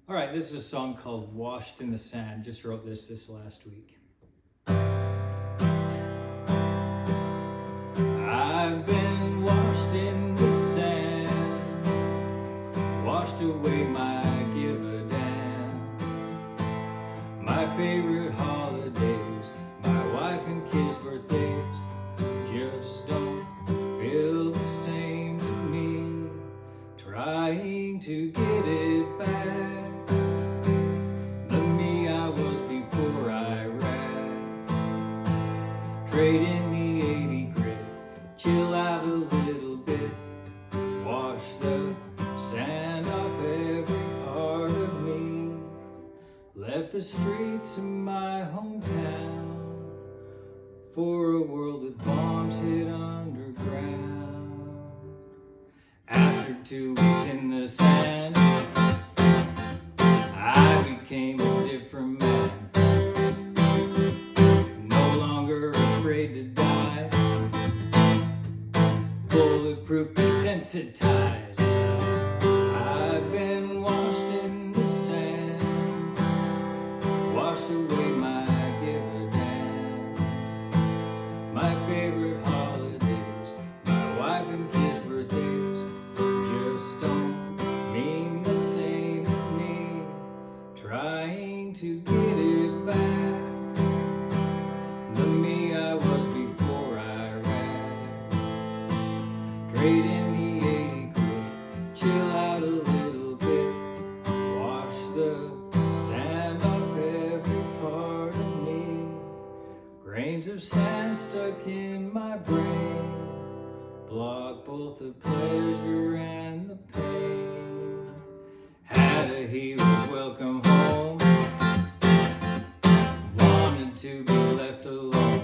All right, this is a song called Washed in the Sand. Just wrote this last week. I've been washed in the sand, washed away my give a damn. My favorite holidays, my wife and kids' birthdays, just don't feel the same to me. Trying to get it back, the me I was before Iraq. Trade in the 80 grit, chill out a little bit, wash the sand off every part of me. Left the streets of my hometown for a world with bombs hid underground. After 2 weeks in the sand, I became a different man. No longer afraid to die, bulletproof, desensitized. I've been washed in the sand, washed away my give a damn. My favorite holidays, my wife and kids' birthdays, just don't mean the same to me. Trying to get it back, the me I was before Iraq. Trade in the 80 grit, chill out a little bit, wash the sand off every part of me. Grains of sand stuck in my brain, block both the pleasure and the pain. Had a hero's welcome home, wanted to be left alone.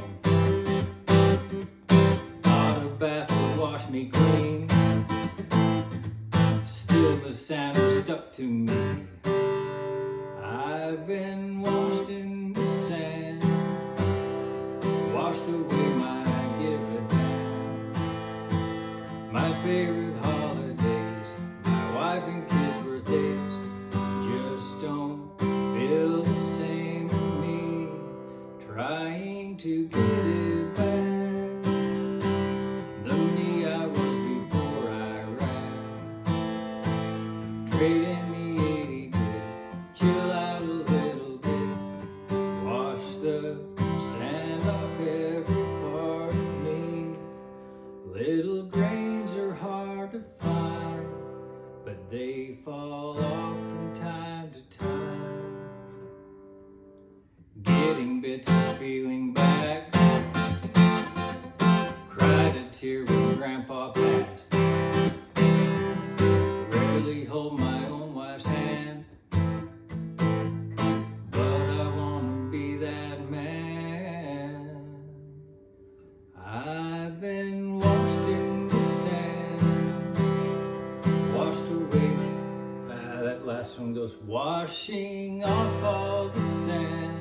Thought a bath would wash me clean, still the sand was stuck to me. I've been washed in the sand, washed away my give a damn. My favorite holidays, my wife and kids' birthdays, just don't feel the same to me. Trying to get it back, the me I was before Iraq. Trade in the 80 grit, chill out a little bit, wash the sand off every part of me. Little grains are hard to find, but they fall off from time to time. Getting bits and feeling back, cried a tear when Grandpa passed. Rarely hold my own wife's hand, but I wanna be that man. I've been washed in the sand, washed away. That last one goes, washing off all the sand.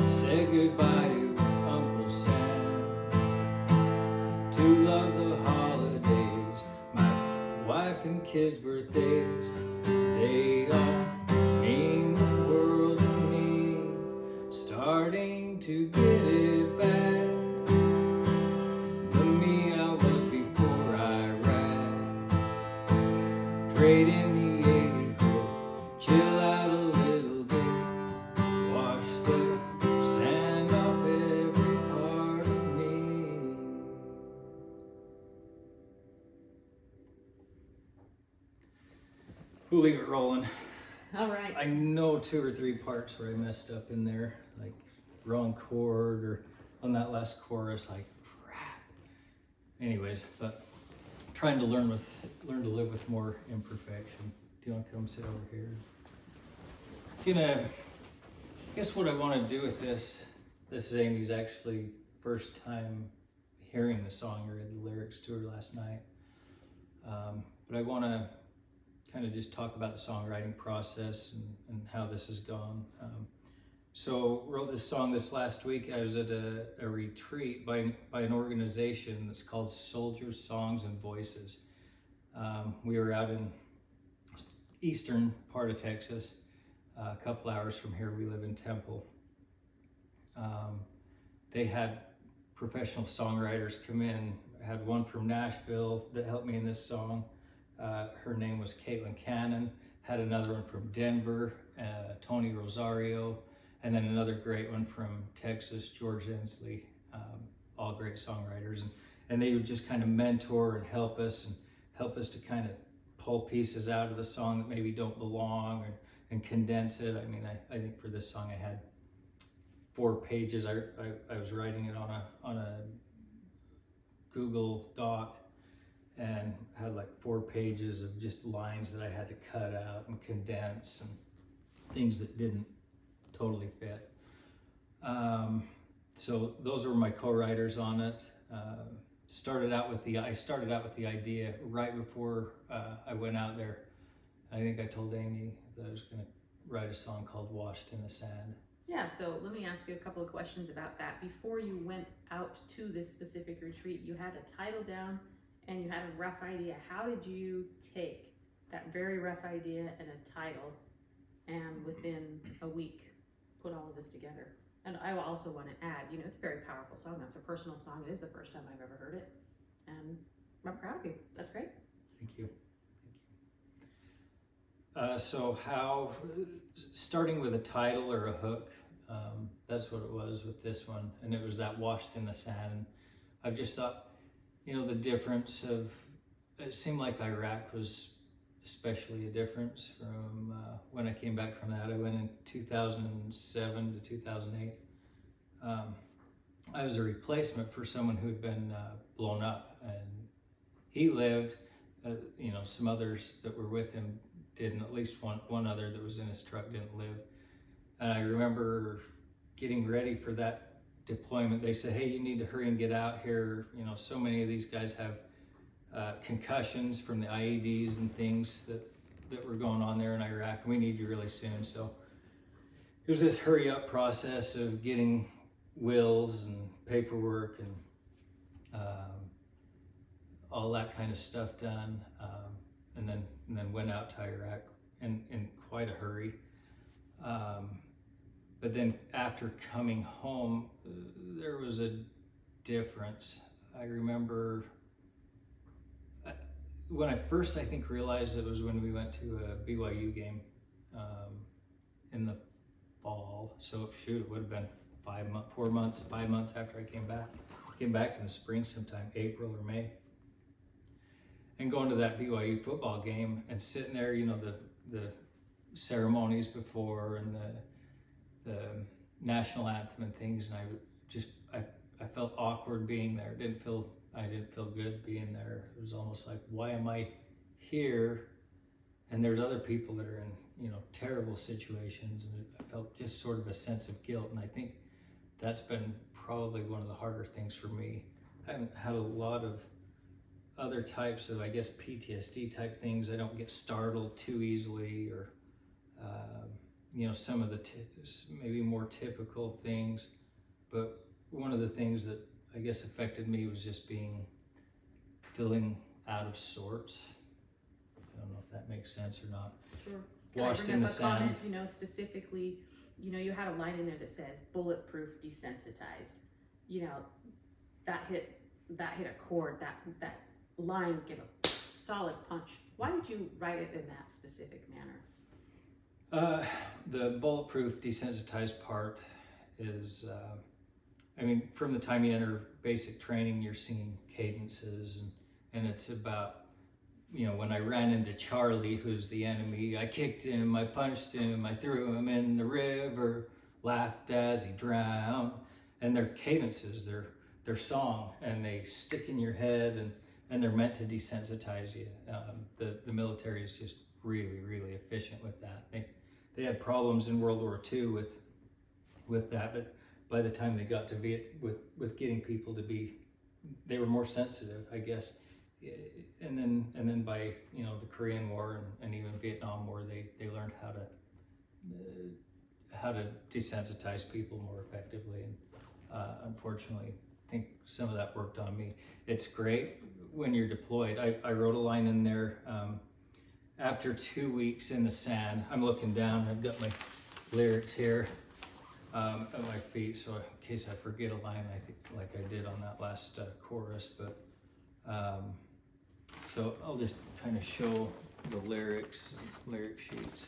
Said goodbye to Uncle Sam, to love the holidays, my wife and kids' birthdays, they all mean the world to me. Starting to get it back, the me I was before Iraq. Trade in the 80 grit, chill out a little bit, wash the sand off every part of me. We'll leave it rolling. All right. I know 2 or 3 parts where I messed up in there, like wrong chord or on that last chorus, like crap. Anyways, but trying to learn to live with more imperfection. Do you want to come sit over here? I guess what I want to do with this is Amy's actually first time hearing the song. I read the lyrics to her last night. But I want to kind of just talk about the songwriting process and how this has gone. So wrote this song this last week. I was at a retreat by an organization that's called Soldiers, Songs, and Voices. We were out in eastern part of Texas, a couple hours from here. We live in Temple. They had professional songwriters come in. I had one from Nashville that helped me in this song. Her name was Cannon. Had another one from Denver, Tony Rosario, and then another great one from Texas, George Ensle. All great songwriters, and they would just kind of mentor and help us to kind of pull pieces out of the song that maybe don't belong, and condense it. I mean, I think for this song I had 4 pages. I was writing it on a Google Doc, and had like 4 pages of just lines that I had to cut out and condense, and things that didn't totally fit. So those were my co-writers on it. I started out with the idea right before I went out there. I think I told Amy that I was going to write a song called "Washed in the Sand." Yeah, so let me ask you a couple of questions about that. Before you went out to this specific retreat, you had a title down and you had a rough idea. How did you take that very rough idea and a title, and within a week put all of this together? And I also want to add, it's a very powerful song. That's a personal song. It is the first time I've ever heard it, and I'm proud of you. That's great. Thank you. So starting with a title or a hook, that's what it was with this one, and it was that "washed in the sand." I've just thought, the difference of, it seemed like Iraq was especially a difference from when I came back from that. I went in 2007 to 2008. I was a replacement for someone who had been blown up, and he lived. Some others that were with him didn't. At least one other that was in his truck didn't live. And I remember getting ready for that deployment. They said, "Hey, you need to hurry and get out here. So many of these guys have concussions from the IEDs and things that were going on there in Iraq. We need you really soon." So it was this hurry up process of getting wills and paperwork and all that kind of stuff done, and then went out to Iraq in quite a hurry. But then after coming home, there was a difference. I remember when I first, I think, realized it was when we went to a BYU game in the fall. So it would have been 5 months after I came back. Came back in the spring sometime, April or May. And going to that BYU football game and sitting there, the ceremonies before and the national anthem and things, and I felt awkward being there. I didn't feel good being there. It was almost like, why am I here? And there's other people that are in, terrible situations, and I felt just sort of a sense of guilt. And I think that's been probably one of the harder things for me. I haven't had a lot of other types of, I guess, PTSD type things. I don't get startled too easily, or some of the maybe more typical things. But one of the things that I guess affected me was just feeling out of sorts. I don't know if that makes sense or not. Sure. Washed in the sand. Comment, specifically, you had a line in there that says bulletproof, desensitized. That hit a chord. That line gave a solid punch. Why did you write it in that specific manner? The bulletproof, desensitized part is, from the time you enter basic training, you're seeing cadences, and it's about, when I ran into Charlie, who's the enemy, I kicked him, I punched him, I threw him in the river, laughed as he drowned. And they're cadences, they're song, and they stick in your head, and they're meant to desensitize you. The military is just really, really efficient with that. They had problems in World War II with that, but by the time they got to with getting people to be, they were more sensitive, I guess. And then by the Korean War and even Vietnam War, they learned how to desensitize people more effectively. And unfortunately, I think some of that worked on me. It's great when you're deployed. I wrote a line in there, after 2 weeks in the sand, I'm looking down, I've got my lyrics here at my feet, so in case I forget a line, I think like I did on that last chorus, but so I'll just kind of show the lyrics, lyric sheets.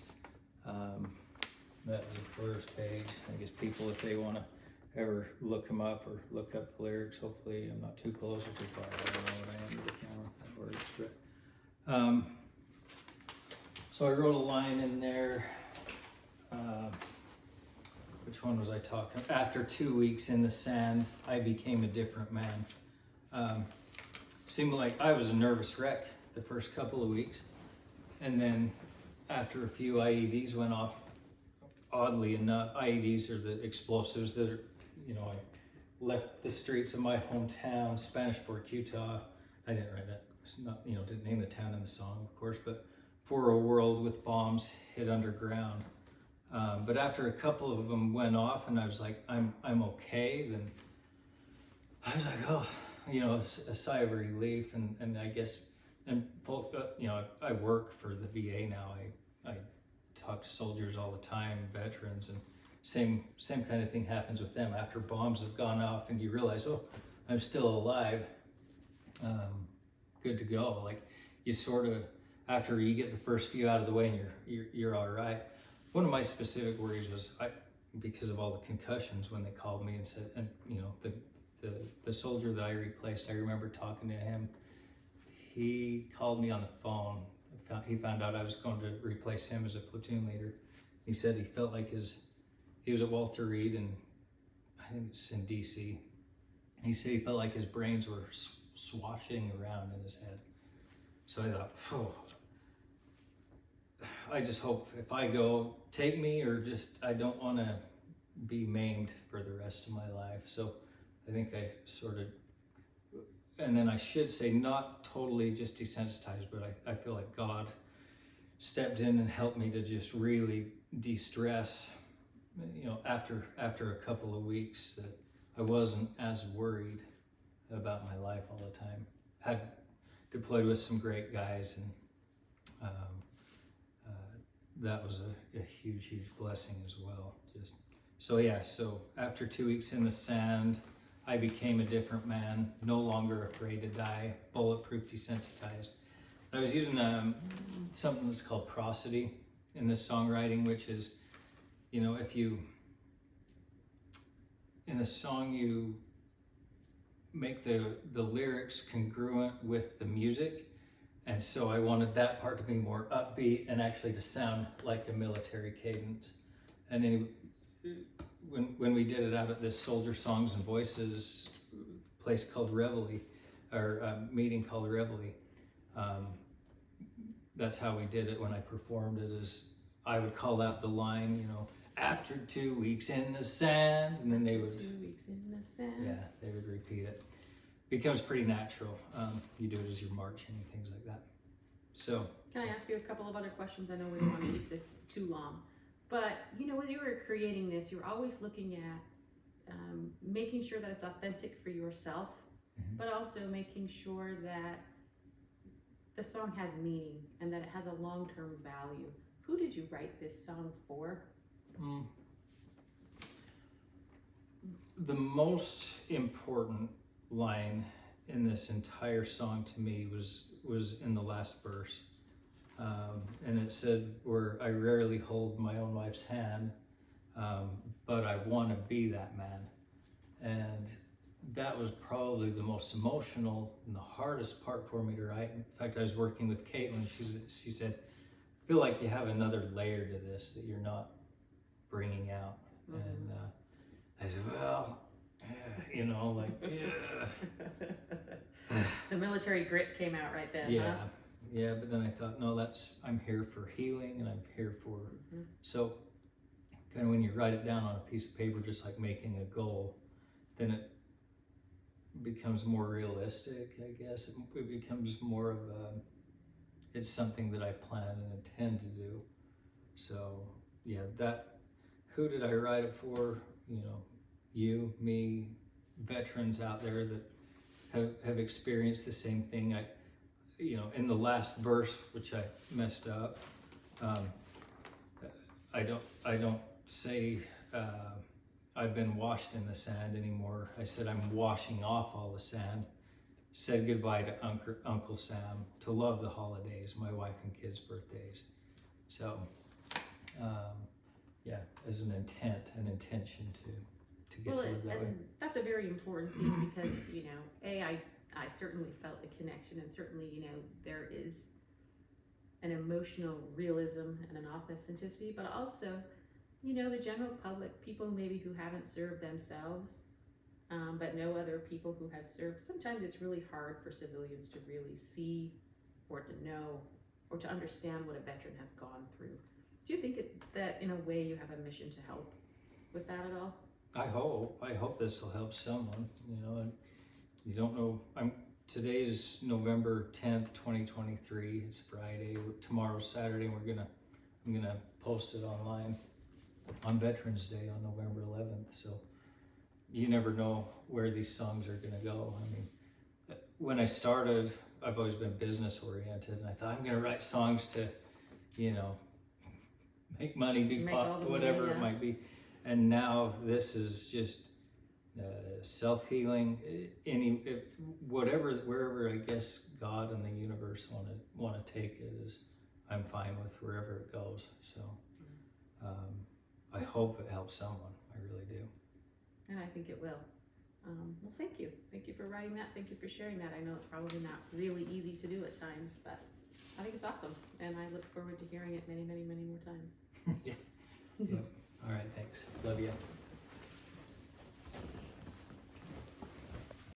That was the first page. I guess people, if they want to ever look them up or look up the lyrics, hopefully I'm not too close or too far. I don't know what I am to the camera, if that works. But so I wrote a line in there. Which one was I talking? After 2 weeks in the sand, I became a different man. Seemed like I was a nervous wreck the first couple of weeks, and then after a few IEDs went off, oddly enough, IEDs are the explosives that are, you know, I left the streets of my hometown, Spanish Fork, Utah. I didn't write that. It's not, you know, didn't name the town in the song, of course, but for a world with bombs hid underground. But after a couple of them went off, and I was like, I'm okay. Then I was like, oh, you know, a sigh of relief, and I guess, and folk, you know, I work for the VA now. I talk to soldiers all the time, veterans, and same kind of thing happens with them after bombs have gone off, and you realize, oh, I'm still alive. Good to go. Like you sort of, after you get the first few out of the way, and you're all right. One of my specific worries was because of all the concussions when they called me and said, and you know, the soldier that I replaced, I remember talking to him. He called me on the phone. He found out I was going to replace him as a platoon leader. He said he felt like he was at Walter Reed, and I think it's in DC. He said he felt like his brains were swashing around in his head. So I thought, oh, I just hope if I go, take me, or just, I don't want to be maimed for the rest of my life. So I think I sort of, and then I should say not totally just desensitized, but I feel like God stepped in and helped me to just really de-stress, you know, after a couple of weeks, that I wasn't as worried about my life all the time. Had deployed with some great guys, and that was a huge blessing as well. Just so, yeah, so after 2 weeks in the sand, I became a different man, no longer afraid to die, bulletproof, desensitized. I was using something that's called prosody in this songwriting, which is, you know, if you, in a song, you make the lyrics congruent with the music. And so I wanted that part to be more upbeat and actually to sound like a military cadence. And then when we did it out at this Soldier Songs and Voices place called Reveille, or meeting called Reveille, that's how we did it when I performed it. Is I would call out the line, you know, after 2 weeks in the sand, and then they would 2 weeks in the sand. Yeah, they would repeat it. Becomes pretty natural. You do it as you're marching and things like that. So, can I ask you a couple of other questions? I know we don't want to keep this too long, but you know, when you were creating this, you're always looking at making sure that it's authentic for yourself, but also making sure that the song has meaning and that it has a long-term value. Who did you write this song for? The most important line in this entire song to me was in the last verse, and it said, where I rarely hold my own wife's hand, but I want to be that man. And that was probably the most emotional and the hardest part for me to write. In fact, I was working with Caitlin. She said, I feel like you have another layer to this that you're not bringing out. And I said, well, you know, like, yeah. The military grit came out right then. Yeah, huh? Yeah, but then I thought, no, I'm here for healing, and I'm here for, so kind of when you write it down on a piece of paper, just like making a goal, then it becomes more realistic, I guess. It becomes more of it's something that I plan and intend to do. So yeah, who did I write it for? You know, you, me, veterans out there that have experienced the same thing. you know, in the last verse, which I messed up, I don't say I've been washed in the sand anymore. I said I'm washing off all the sand. Said goodbye to Uncle Sam, to love the holidays, my wife and kids' birthdays. So, yeah, as an intention to get to live that way. And that's a very important thing because, you know, I certainly felt the connection, and certainly, you know, there is an emotional realism and an authenticity, but also, you know, the general public, people maybe who haven't served themselves, but know other people who have served. Sometimes it's really hard for civilians to really see or to know or to understand what a veteran has gone through. Do you think that in a way you have a mission to help with that at all? I hope this will help someone, you know, and you don't know, today's November 10th, 2023, it's Friday, tomorrow's Saturday, and I'm gonna post it online on Veterans Day on November 11th, so you never know where these songs are gonna go. I mean, when I started, I've always been business oriented, and I thought I'm gonna write songs to, you know, make money, be pop, whatever it might be. And now this is just self-healing, wherever I guess God and the universe want to take it, is I'm fine with wherever it goes. So I hope it helps someone. I really do. And I think it will. Well, thank you. Thank you for writing that. Thank you for sharing that. I know it's probably not really easy to do at times, but I think it's awesome. And I look forward to hearing it many, many, many more times. Yeah. Yep. All right. Thanks. Love you.